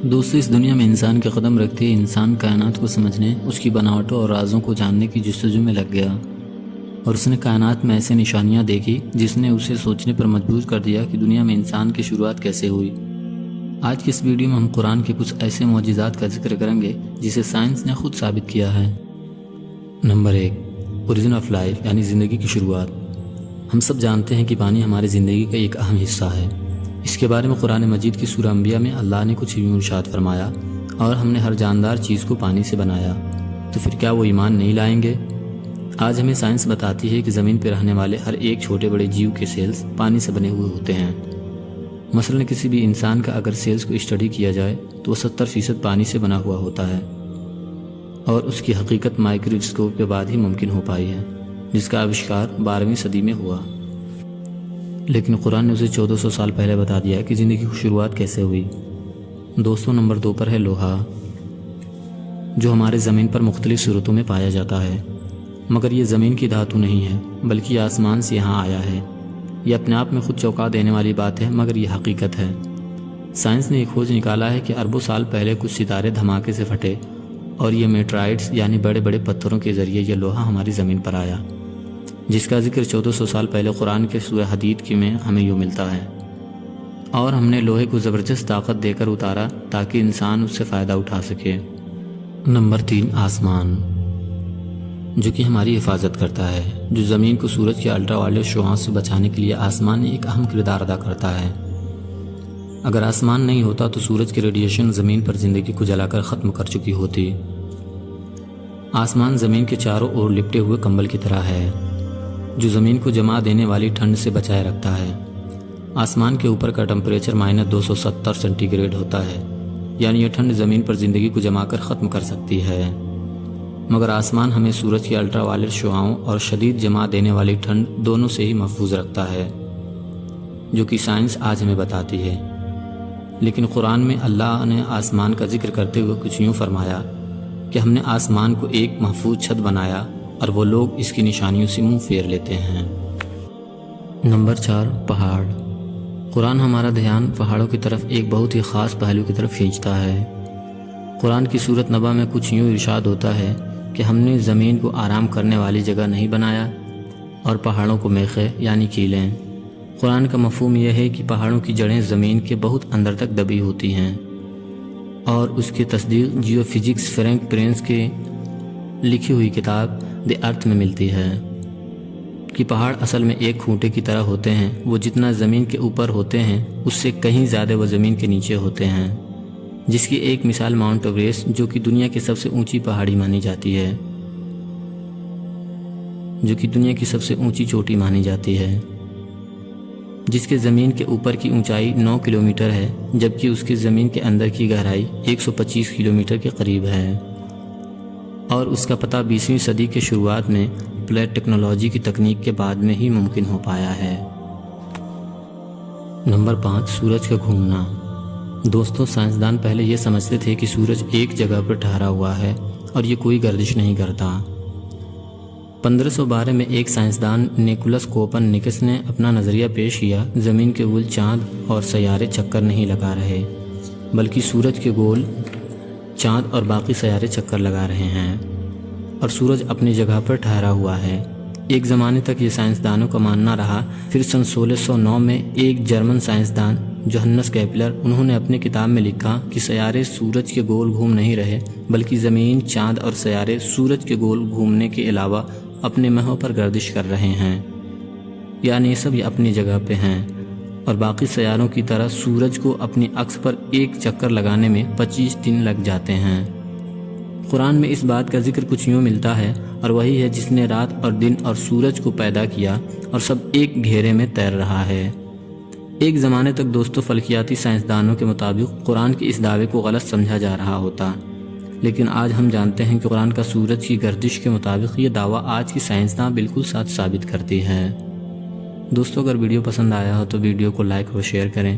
دوستو، اس دنیا میں انسان کے قدم رکھتے ہی انسان کائنات کو سمجھنے، اس کی بناوٹوں اور رازوں کو جاننے کی جستجو میں لگ گیا، اور اس نے کائنات میں ایسے نشانیاں دیکھی جس نے اسے سوچنے پر مجبور کر دیا کہ دنیا میں انسان کی شروعات کیسے ہوئی۔ آج کی اس ویڈیو میں ہم قرآن کے کچھ ایسے معجزات کا ذکر کریں گے جسے سائنس نے خود ثابت کیا ہے۔ نمبر 1، اوریجن آف لائف یعنی زندگی کی شروعات۔ ہم سب جانتے ہیں کہ پانی ہماری زندگی کا ایک اہم حصہ ہے۔ اس کے بارے میں قرآن مجید کی سورہ انبیاء میں اللہ نے کچھ یوں ارشاد فرمایا، اور ہم نے ہر جاندار چیز کو پانی سے بنایا، تو پھر کیا وہ ایمان نہیں لائیں گے؟ آج ہمیں سائنس بتاتی ہے کہ زمین پہ رہنے والے ہر ایک چھوٹے بڑے جیو کے سیلز پانی سے بنے ہوئے ہوتے ہیں۔ مثلا کسی بھی انسان کا اگر سیلز کو اسٹڈی کیا جائے تو وہ 70% پانی سے بنا ہوا ہوتا ہے، اور اس کی حقیقت مائکروسکوپ کے بعد ہی ممکن ہو پائی ہے، جس کا آوشکار 12ویں صدی میں ہوا۔ لیکن قرآن نے اسے 1400 سال پہلے بتا دیا کہ زندگی کی شروعات کیسے ہوئی۔ دوستو، نمبر 2 پر ہے لوہا، جو ہمارے زمین پر مختلف صورتوں میں پایا جاتا ہے، مگر یہ زمین کی دھاتو نہیں ہے بلکہ یہ آسمان سے یہاں آیا ہے۔ یہ اپنے آپ میں خود چونکا دینے والی بات ہے، مگر یہ حقیقت ہے۔ سائنس نے ایک کھوج نکالا ہے کہ اربوں سال پہلے کچھ ستارے دھماکے سے پھٹے، اور یہ میٹرائٹس یعنی بڑے بڑے پتھروں کے ذریعے یہ لوہا ہماری زمین پر آیا، جس کا ذکر 1400 سال پہلے قرآن کے سورہ حدید کی میں ہمیں یوں ملتا ہے۔ اور ہم نے لوہے کو زبردست طاقت دے کر اتارا تاکہ انسان اس سے فائدہ اٹھا سکے۔ نمبر 3، آسمان، جو کہ ہماری حفاظت کرتا ہے، جو زمین کو سورج کے الٹرا وائلٹ شعاعوں سے بچانے کے لیے آسمان ایک اہم کردار ادا کرتا ہے۔ اگر آسمان نہیں ہوتا تو سورج کی ریڈیشن زمین پر زندگی کو جلا کر ختم کر چکی ہوتی۔ آسمان زمین کے چاروں اور لپٹے ہوئے کمبل کی طرح ہے، جو زمین کو جما دینے والی ٹھنڈ سے بچائے رکھتا ہے۔ آسمان کے اوپر کا ٹمپریچر -270 سینٹی گریڈ ہوتا ہے، یعنی یہ ٹھنڈ زمین پر زندگی کو جما کر ختم کر سکتی ہے، مگر آسمان ہمیں سورج کی الٹرا وائلٹ شعاعوں اور شدید جما دینے والی ٹھنڈ دونوں سے ہی محفوظ رکھتا ہے، جو کہ سائنس آج ہمیں بتاتی ہے۔ لیکن قرآن میں اللہ نے آسمان کا ذکر کرتے ہوئے کچھ یوں فرمایا کہ ہم نے آسمان کو ایک محفوظ چھت بنایا، اور وہ لوگ اس کی نشانیوں سے منہ پھیر لیتے ہیں۔ نمبر 4، پہاڑ۔ قرآن ہمارا دھیان پہاڑوں کی طرف ایک بہت ہی خاص پہلو کی طرف کھینچتا ہے۔ قرآن کی سورۃ نبا میں کچھ یوں ارشاد ہوتا ہے کہ ہم نے زمین کو آرام کرنے والی جگہ نہیں بنایا، اور پہاڑوں کو میخیں یعنی کیلیں۔ قرآن کا مفہوم یہ ہے کہ پہاڑوں کی جڑیں زمین کے بہت اندر تک دبی ہوتی ہیں، اور اس کی تصدیق جیو فزکس فرینک پرینس کی لکھی ہوئی کتاب دی ارتھ میں ملتی ہے کہ پہاڑ اصل میں ایک کھوٹے کی طرح ہوتے ہیں۔ وہ جتنا زمین کے اوپر ہوتے ہیں اس سے کہیں زیادہ وہ زمین کے نیچے ہوتے ہیں، جس کی ایک مثال ماؤنٹ ایوریسٹ، جو کہ دنیا کی سب سے اونچی پہاڑی مانی جاتی ہے، جو کہ دنیا کی سب سے اونچی چوٹی مانی جاتی ہے، جس کے زمین کے اوپر کی اونچائی 9 کلومیٹر ہے، جبکہ اس کے زمین کے اندر کی گہرائی 125 کلومیٹر کے قریب ہے، اور اس کا پتہ 20ویں صدی کے شروعات میں پلیٹ ٹیکنالوجی کی تکنیک کے بعد میں ہی ممکن ہو پایا ہے۔ نمبر 5، سورج کا گھومنا۔ دوستو، سائنسدان پہلے یہ سمجھتے تھے کہ سورج ایک جگہ پر ٹھہرا ہوا ہے اور یہ کوئی گردش نہیں کرتا۔ 1512 میں ایک سائنسدان نیکولس کوپرنیکس نے اپنا نظریہ پیش کیا، زمین کے گول چاند اور سیارے چکر نہیں لگا رہے، بلکہ سورج کے گول چاند اور باقی سیارے چکر لگا رہے ہیں، اور سورج اپنی جگہ پر ٹھہرا ہوا ہے۔ ایک زمانے تک یہ سائنسدانوں کا ماننا رہا۔ پھر سن 1609 میں ایک جرمن سائنسدان جوہنس کیپلر، انہوں نے اپنی کتاب میں لکھا کہ سیارے سورج کے گول گھوم نہیں رہے، بلکہ زمین، چاند اور سیارے سورج کے گول گھومنے کے علاوہ اپنے محور پر گردش کر رہے ہیں، یعنی سب یہ اپنی جگہ پہ ہیں، اور باقی سیاروں کی طرح سورج کو اپنی اکس پر ایک چکر لگانے میں 25 دن لگ جاتے ہیں۔ قرآن میں اس بات کا ذکر کچھ یوں ملتا ہے، اور وہی ہے جس نے رات اور دن اور سورج کو پیدا کیا، اور سب ایک گھیرے میں تیر رہا ہے۔ ایک زمانے تک دوستو فلکیاتی سائنسدانوں کے مطابق قرآن کے اس دعوے کو غلط سمجھا جا رہا ہوتا، لیکن آج ہم جانتے ہیں کہ قرآن کا سورج کی گردش کے مطابق یہ دعویٰ آج کی سائنسداں بالکل سچ ثابت کرتی ہے۔ دوستو، اگر ویڈیو پسند آیا ہو تو ویڈیو کو لائک اور شیئر کریں۔